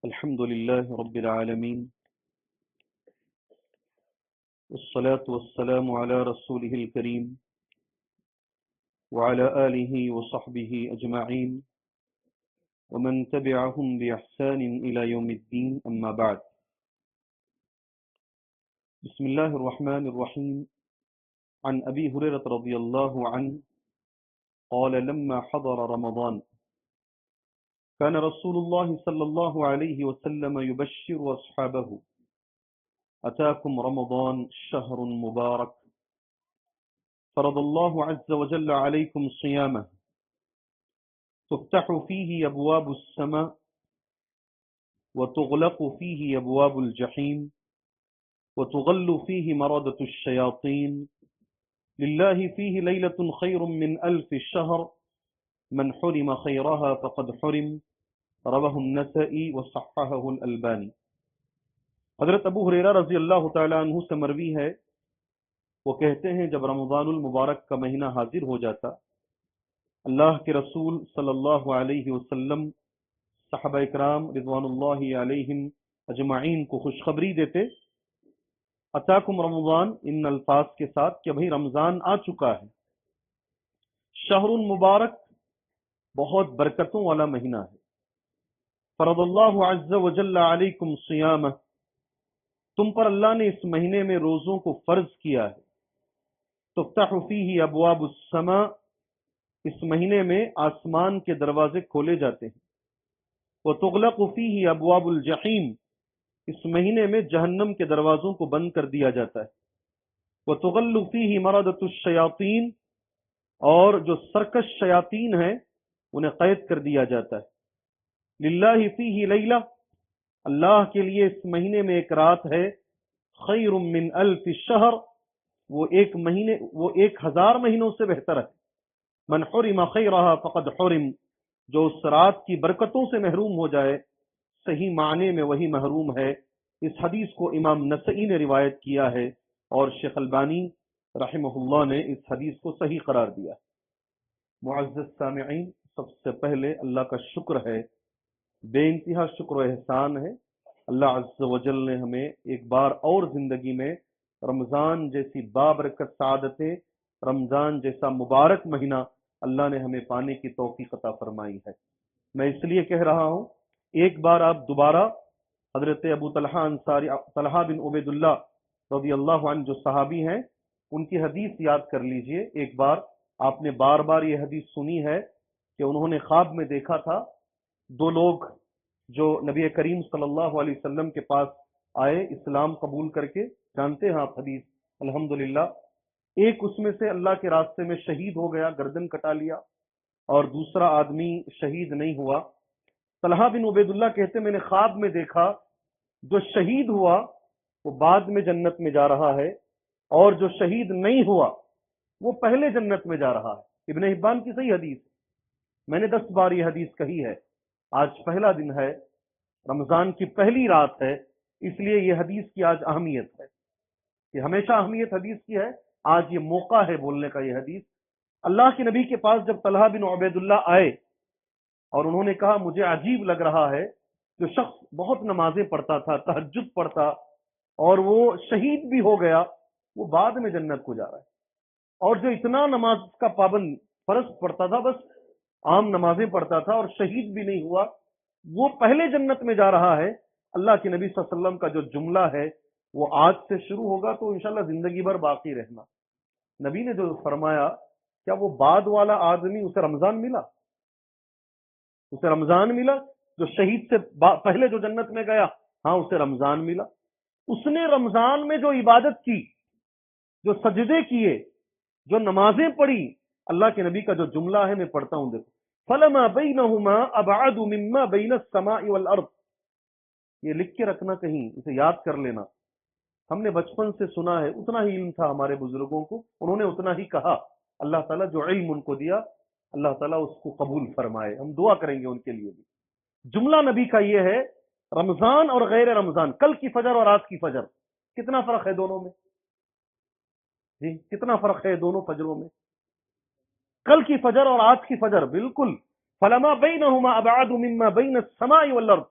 الحمد لله رب العالمين، والصلاة والسلام على رسوله الكريم وعلى آله وصحبه أجمعين ومن تبعهم بإحسان إلى يوم الدين، أما بعد. بسم الله الرحمن الرحيم. عن أبي هريرة رضي الله عنه قال لما حضر رمضان كان رسول الله صلى الله عليه وسلم يبشر أصحابه: أتاكم رمضان شهر مبارك فرض الله عز وجل عليكم صيامه تفتح فيه أبواب السماء وتغلق فيه أبواب الجحيم وتغل فيه مردة الشياطين لله فيه ليلة خير من 1000 شهر من حرم خيرها فقد حرم رواه النسائی وصححہ الالبانی۔ حضرت ابو ہریرہ رضی اللہ تعالیٰ عنہ سے مروی ہے، وہ کہتے ہیں جب رمضان المبارک کا مہینہ حاضر ہو جاتا، اللہ کے رسول صلی اللہ علیہ وسلم صحابہ اکرام رضوان اللہ علیہم اجمعین کو خوشخبری دیتے اتاکم رمضان، ان الفاظ کے ساتھ کہ بھئی رمضان آ چکا ہے، شہر مبارک، بہت برکتوں والا مہینہ ہے، فرض اللہ عز وجل علیکم صیامہ، تم پر اللہ نے اس مہینے میں روزوں کو فرض کیا ہے، تفتح فیہ ابواب السماء، اس مہینے میں آسمان کے دروازے کھولے جاتے ہیں، وتغلق فیہ ابواب الجحیم، اس مہینے میں جہنم کے دروازوں کو بند کر دیا جاتا ہے، وتغل فیہ مردۃ الشیاطین، اور جو سرکش شیاطین ہیں انہیں قید کر دیا جاتا ہے، للہ فیہ لیلہ، اللہ کے لیے اس مہینے میں ایک رات ہے، خیر من 1000 شہر، وہ 1000 مہینوں سے بہتر ہے، من حرم خیرہا فقد حرم، جو اس رات کی برکتوں سے محروم ہو جائے صحیح معنی میں وہی محروم ہے۔ اس حدیث کو امام نسائی نے روایت کیا ہے اور شیخ البانی رحمہ اللہ نے اس حدیث کو صحیح قرار دیا۔ معزز سامعین، سب سے پہلے اللہ کا شکر ہے، بے انتہا شکر و احسان ہے، اللہ عز و جل نے ہمیں ایک بار اور زندگی میں رمضان جیسی بابرکت سعادتیں، رمضان جیسا مبارک مہینہ اللہ نے ہمیں پانے کی توفیق عطا فرمائی ہے۔ میں اس لیے کہہ رہا ہوں، ایک بار آپ دوبارہ حضرت ابو طلحہ انصاری، طلحہ بن عبید اللہ رضی اللہ عنہ جو صحابی ہیں، ان کی حدیث یاد کر لیجئے۔ ایک بار آپ نے بار بار یہ حدیث سنی ہے کہ انہوں نے خواب میں دیکھا تھا، دو لوگ جو نبی کریم صلی اللہ علیہ وسلم کے پاس آئے اسلام قبول کر کے، جانتے ہیں آپ حدیث الحمدللہ، ایک اس میں سے اللہ کے راستے میں شہید ہو گیا، گردن کٹا لیا، اور دوسرا آدمی شہید نہیں ہوا۔ طلحہ بن عبید اللہ کہتے میں نے خواب میں دیکھا جو شہید ہوا وہ بعد میں جنت میں جا رہا ہے، اور جو شہید نہیں ہوا وہ پہلے جنت میں جا رہا ہے۔ ابن حبان کی صحیح حدیث، میں نے 10 بار یہ حدیث کہی ہے۔ آج پہلا دن ہے، رمضان کی پہلی رات ہے، اس لیے یہ حدیث کی آج اہمیت ہے۔ یہ ہمیشہ اہمیت حدیث کی ہے، آج یہ موقع ہے بولنے کا۔ یہ حدیث اللہ کے نبی کے پاس جب طلحہ بن عبید اللہ آئے اور انہوں نے کہا مجھے عجیب لگ رہا ہے، جو شخص بہت نمازیں پڑھتا تھا، تہجد پڑھتا، اور وہ شہید بھی ہو گیا، وہ بعد میں جنت کو جا رہا ہے، اور جو اتنا نماز کا پابند فرض پڑھتا تھا، بس عام نمازیں پڑھتا تھا اور شہید بھی نہیں ہوا، وہ پہلے جنت میں جا رہا ہے۔ اللہ کے نبی صلی اللہ علیہ وسلم کا جو جملہ ہے وہ آج سے شروع ہوگا تو انشاءاللہ زندگی بھر باقی رہنا۔ نبی نے جو فرمایا، کیا وہ بعد والا آدمی اسے رمضان ملا؟ اسے رمضان ملا جو شہید سے پہلے جو جنت میں گیا؟ ہاں، اسے رمضان ملا۔ اس نے رمضان میں جو عبادت کی، جو سجدے کیے، جو نمازیں پڑھی، اللہ کے نبی کا جو جملہ ہے میں پڑھتا ہوں، دیکھو، فَلَمَا بَيْنَهُمَا أَبْعَدُ مِمَّا بَيْنَ السَّمَاءِ وَالْأَرْضِ، یہ لکھ کے رکھنا کہیں، اسے یاد کر لینا۔ ہم نے بچپن سے سنا ہے، اتنا ہی علم تھا ہمارے بزرگوں کو، انہوں نے اتنا ہی کہا۔ اللہ تعالیٰ جو علم ان کو دیا، اللہ تعالیٰ اس کو قبول فرمائے، ہم دعا کریں گے ان کے لیے بھی۔ جملہ نبی کا یہ ہے، رمضان اور غیر رمضان، کل کی فجر اور آج کی فجر، کتنا فرق ہے دونوں میں؟ جی کتنا فرق ہے دونوں فجروں میں؟ کل کی فجر اور آج کی فجر، بالکل۔ فَلَمَا بَيْنَهُمَا أَبْعَدُ مِمَّا بَيْنَ السَّمَاءِ وَالْأَرْضِ،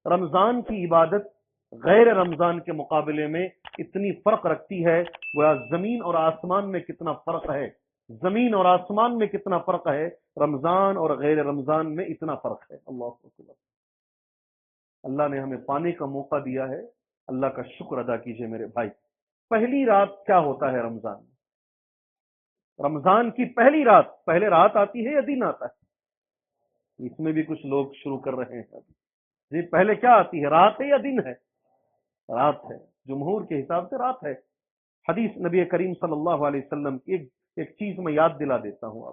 رمضان کی عبادت غیر رمضان کے مقابلے میں اتنی فرق رکھتی ہے، وہ زمین اور آسمان میں کتنا فرق ہے، زمین اور آسمان میں کتنا فرق ہے، رمضان اور غیر رمضان میں اتنا فرق ہے۔ اللہ اکبر۔ اللہ نے ہمیں پانے کا موقع دیا ہے، اللہ کا شکر ادا کیجئے میرے بھائی۔ پہلی رات کیا ہوتا ہے رمضان میں؟ رمضان کی پہلی رات، پہلے رات آتی ہے یا دن آتا ہے؟ اس میں بھی کچھ لوگ شروع کر رہے ہیں جی، پہلے کیا آتی ہے، رات ہے یا دن ہے؟ رات ہے، جمہور کے حساب سے رات ہے۔ حدیث نبی کریم صلی اللہ علیہ وسلم کی ایک چیز میں یاد دلا دیتا ہوں،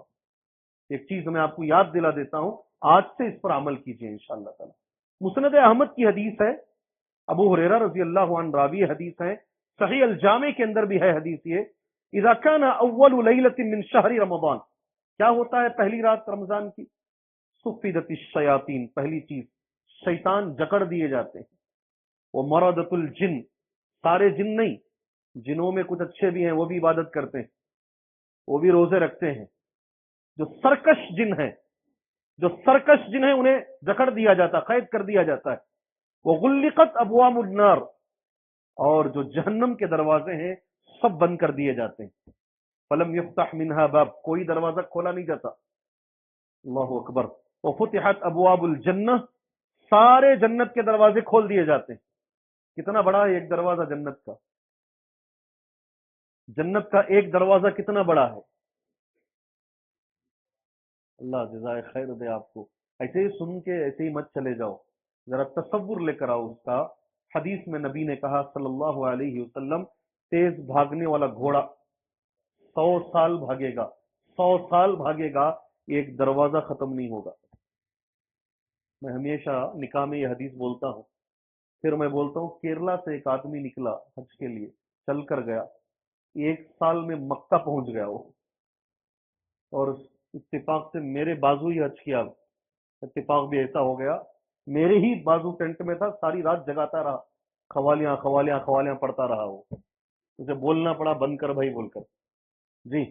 ایک چیز میں آپ کو یاد دلا دیتا ہوں، آج سے اس پر عمل کیجئے انشاءاللہ تعالی۔ مسند احمد کی حدیث ہے، ابو ہریرہ رضی اللہ عنہ راوی حدیث ہے، صحیح الجامع کے اندر بھی ہے حدیث یہ، اذا كان اول لیلۃ من شہر رمضان، کیا ہوتا ہے پہلی رات رمضان کی؟ صفدت الشیاطین، پہلی چیز شیطان جکڑ دیے جاتے ہیں، وہ مرضت الجن، سارے جن نہیں، جنوں میں کچھ اچھے بھی ہیں، وہ بھی عبادت کرتے ہیں، وہ بھی روزے رکھتے ہیں، جو سرکش جن ہیں، جو سرکش جن ہیں انہیں جکڑ دیا جاتا، قید کر دیا جاتا ہے۔ وغلقت ابواب النار، اور جو جہنم کے دروازے ہیں سب بند کر دیے جاتے ہیں۔ فلم یفتح منها باب، کوئی دروازہ کھولا نہیں جاتا۔ اللہ اکبر۔ وفتحت ابواب الجنہ، سارے جنت کے دروازے کھول دیے جاتے ہیں۔ کتنا بڑا ہے ایک دروازہ جنت کا، جنت کا ایک دروازہ کتنا بڑا ہے؟ اللہ جزائے خیر دے آپ کو۔ ایسے ہی سن کے ایسے ہی مت چلے جاؤ، ذرا تصور لے کر آؤ اس کا۔ حدیث میں نبی نے کہا صلی اللہ علیہ وسلم، تیز بھاگنے والا گھوڑا 100 سال بھاگے گا، 100 سال بھاگے گا، ایک دروازہ ختم نہیں ہوگا۔ میں ہمیشہ نکاح میں یہ حدیث بولتا ہوں، پھر میں بولتا ہوں کیرلا سے ایک آدمی نکلا حج کے لیے، چل کر گیا، 1 سال میں مکہ پہنچ گیا وہ، اور اتفاق سے میرے بازو ہی حج کیا، اتفاق بھی ایسا ہو گیا میرے ہی بازو ٹینٹ میں تھا، ساری رات جگاتا رہا، قوالیاں قوالیاں قوالیاں پڑھتا رہا، وہ مجھے بولنا پڑا بند کر بھائی بول کر، جی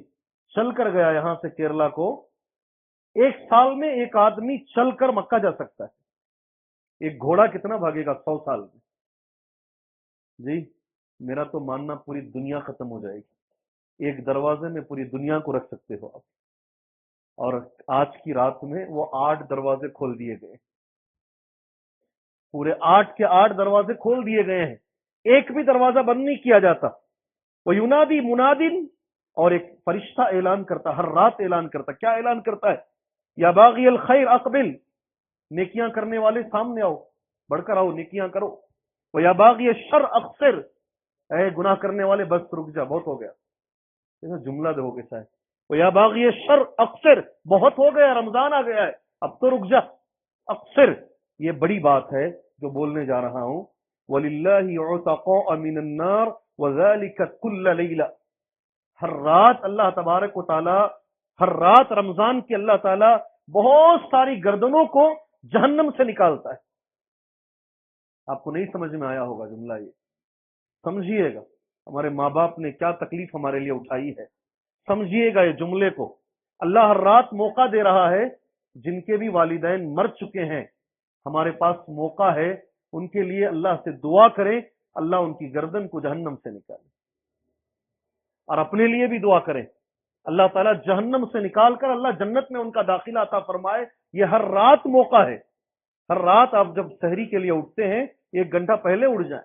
چل کر گیا یہاں سے کیرلا کو۔ 1 سال میں ایک آدمی چل کر مکہ جا سکتا ہے، ایک گھوڑا کتنا بھاگے گا 100 سال میں؟ جی میرا تو ماننا پوری دنیا ختم ہو جائے گی، ایک دروازے میں پوری دنیا کو رکھ سکتے ہو آپ۔ اور آج کی رات میں وہ 8 دروازے کھول دیے گئے، پورے 8 کے 8 دروازے کھول دیے گئے ہیں، ایک بھی دروازہ بند نہیں کیا جاتا۔ وہ ینادی منادن، اور ایک فرشتہ اعلان کرتا، ہر رات اعلان کرتا، کیا اعلان کرتا ہے؟ یا باغی الخیر اقبل، نیکیاں کرنے والے سامنے آؤ، بڑھ کر آؤ، نیکیاں کرو۔ وہ یا باغی الشر اقصر، اے گناہ کرنے والے بس رک جا، بہت ہو گیا، ایسا جملہ دو کے ساتھ، وہ یا باغی الشر اقصر، بہت ہو گیا، رمضان آ گیا ہے اب تو رک جا، اقصر۔ یہ بڑی بات ہے جو بولنے جا رہا ہوں۔ وَلِلَّهِ عُتَقَاءَ مِنَ النَّارِ وَذَلِكَ كُلَّ لَيْلَةٍ، ہر رات اللہ تبارک و تعالی، ہر رات رمضان کی اللہ تعالی بہت ساری گردنوں کو جہنم سے نکالتا ہے۔ آپ کو نہیں سمجھ میں آیا ہوگا جملہ، یہ سمجھیے گا، ہمارے ماں باپ نے کیا تکلیف ہمارے لیے اٹھائی ہے، سمجھیے گا یہ جملے کو۔ اللہ ہر رات موقع دے رہا ہے، جن کے بھی والدین مر چکے ہیں ہمارے پاس موقع ہے، ان کے لیے اللہ سے دعا کریں، اللہ ان کی گردن کو جہنم سے نکالے، اور اپنے لیے بھی دعا کریں، اللہ تعالیٰ جہنم سے نکال کر اللہ جنت میں ان کا داخلہ عطا فرمائے۔ یہ ہر رات موقع ہے، ہر رات آپ جب سحری کے لیے اٹھتے ہیں 1 گھنٹہ پہلے اٹھ جائیں،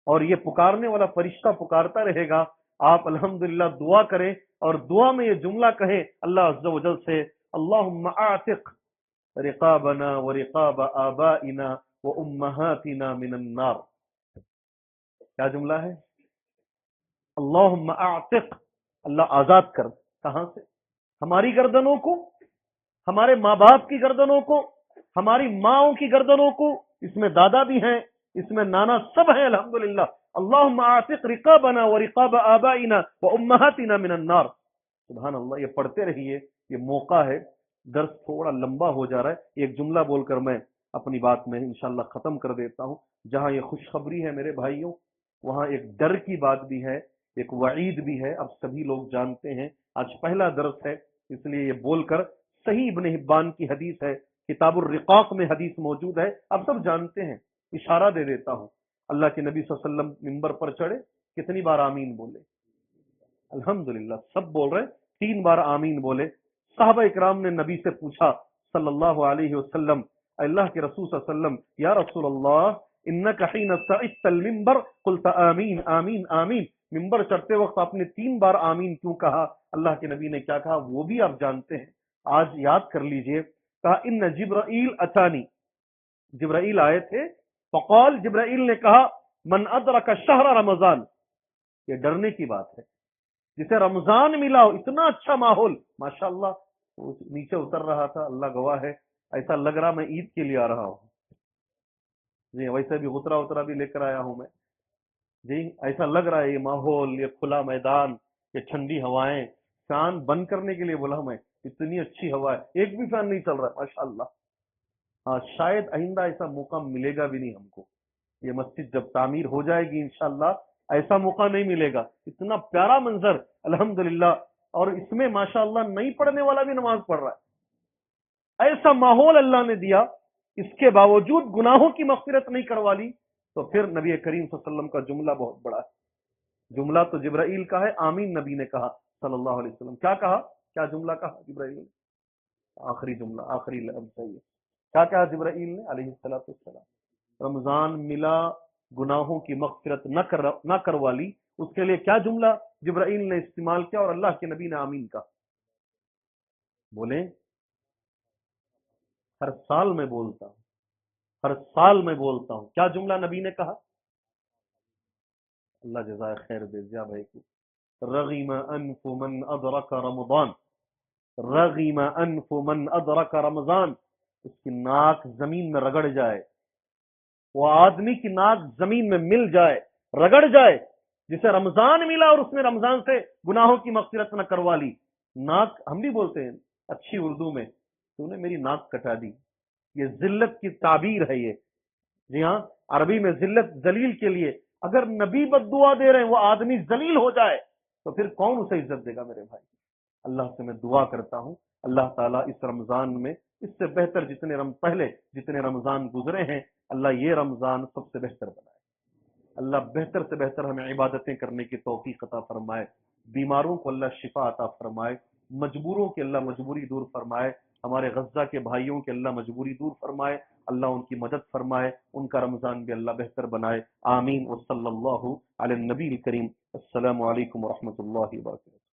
اور یہ پکارنے والا فرشتہ پکارتا رہے گا، آپ الحمدللہ دعا کریں، اور دعا میں یہ جملہ کہیں اللہ عز و جل سے، اللہم اعتق رقابنا ورقاب آبائنا وامہاتنا من النار۔ کیا جملہ ہے؟ اللہم اعتق، اللہ آزاد کر، کہاں سے؟ ہماری گردنوں کو، ہمارے ماں باپ کی گردنوں کو، ہماری ماؤں کی گردنوں کو، اس میں دادا بھی ہیں، اس میں نانا سب ہیں الحمدللہ۔ اللہم اعتق رقابنا ورقاب آبائنا وامہاتنا من النار۔ سبحان اللہ، یہ پڑھتے رہیے، یہ موقع ہے۔ درس تھوڑا لمبا ہو جا رہا ہے، ایک جملہ بول کر میں اپنی بات میں انشاءاللہ ختم کر دیتا ہوں۔ جہاں یہ خوشخبری ہے میرے بھائیوں، وہاں ایک ڈر کی بات بھی ہے، ایک وعید بھی ہے، اب سبھی لوگ جانتے ہیں۔ آج پہلا درس ہے، اس لیے یہ بول کر، صحیح ابن حبان کی حدیث ہے، کتاب الرقاق میں حدیث موجود ہے، اب سب جانتے ہیں اشارہ دے دیتا ہوں. اللہ کے نبی صلی اللہ علیہ وسلم ممبر پر چڑھے, کتنی بار آمین بولے؟ الحمدللہ سب بول رہے, 3 بار آمین بولے. صحابہ اکرام نے نبی سے پوچھا صلی اللہ علیہ وسلم, اللہ کے رسول صلی اللہ علیہ وسلم, یا رسول اللہ انک حین صعدت المنبر قلت آمین آمین آمین, ممبر چڑھتے وقت آپ نے 3 بار آمین کیوں کہا؟ اللہ کے نبی نے کیا کہا وہ بھی آپ جانتے ہیں, آج یاد کر لیجئے. کہا ان جبرائیل اتانی, جبرائیل آئے تھے. فقال, جبرائیل نے کہا من ادرک شہر رمضان, یہ ڈرنے کی بات ہے, جسے رمضان ملا ہو, اتنا اچھا ماحول ماشاءاللہ, وہ نیچے اتر رہا تھا, اللہ گواہ ہے, ایسا لگ رہا میں عید کے لیے آ رہا ہوں جی, ویسے بھی غترا بھی لے کر آیا ہوں میں جی, ایسا لگ رہا ہے یہ ماحول, یہ کھلا میدان, یہ ٹھنڈی ہوائیں. فین بند کرنے کے لیے بولا میں, اتنی اچھی ہوا ہے, ایک بھی فین نہیں چل رہا ہے ماشاءاللہ. ہاں شاید آئندہ ایسا موقع ملے گا بھی نہیں ہم کو, یہ مسجد جب تعمیر ہو جائے گی انشاءاللہ ایسا موقع نہیں ملے گا. اتنا پیارا منظر الحمدللہ, اور اس میں ماشاءاللہ نہیں پڑھنے والا بھی نماز پڑھ رہا ہے, ایسا ماحول اللہ نے دیا. اس کے باوجود گناہوں کی مغفرت نہیں کروا لی, تو پھر نبی کریم صلی اللہ علیہ وسلم کا جملہ بہت بڑا ہے. جملہ تو جبرائیل کا ہے, آمین نبی نے کہا صلی اللہ علیہ وسلم. کیا کہا, کیا جملہ کہا جبرائیل نے؟ آخری جملہ, آخری لفظ صحیح ہے. کیا کہا جبرائیل نے علیہ السلام؟ رمضان ملا, گناہوں کی مغفرت نہ کروا لی, اس کے لیے کیا جملہ جبرائیل نے استعمال کیا اور اللہ کے نبی نے آمین کہا؟ بولیں, ہر سال میں بولتا ہوں, ہر سال میں بولتا ہوں. کیا جملہ نبی نے کہا؟ اللہ جزائے خیر دے زیا بھائی کو, رغم انف من ادرک رمضان, رغم انف من ادرک رمضان, اس کی ناک زمین میں رگڑ جائے, وہ آدمی کی ناک زمین میں مل جائے, رگڑ جائے, جسے رمضان ملا اور اس نے رمضان سے گناہوں کی مغفرت نہ کروا لی. ناک ہم بھی بولتے ہیں اچھی اردو میں, تو نے میری ناک کٹا دی, یہ ذلت کی تعبیر ہے یہ. جی ہاں, عربی میں ذلت ذلیل کے لیے. اگر نبی بد دعا دے رہے ہیں, وہ آدمی ذلیل ہو جائے تو پھر کون اسے عزت دے گا میرے بھائی؟ اللہ سے میں دعا کرتا ہوں اللہ تعالیٰ اس رمضان میں اس سے بہتر جتنے رمضان گزرے ہیں, اللہ یہ رمضان سب سے بہتر بنائے. اللہ بہتر سے بہتر ہمیں عبادتیں کرنے کی توفیق عطا فرمائے. بیماروں کو اللہ شفا عطا فرمائے, مجبوروں کے اللہ مجبوری دور فرمائے, ہمارے غزہ کے بھائیوں کے اللہ مجبوری دور فرمائے, اللہ ان کی مدد فرمائے, ان کا رمضان بھی اللہ بہتر بنائے. آمین. وصلی اللہ علی النبی الکریم. السلام علیکم ورحمۃ اللہ وبرکاتہ.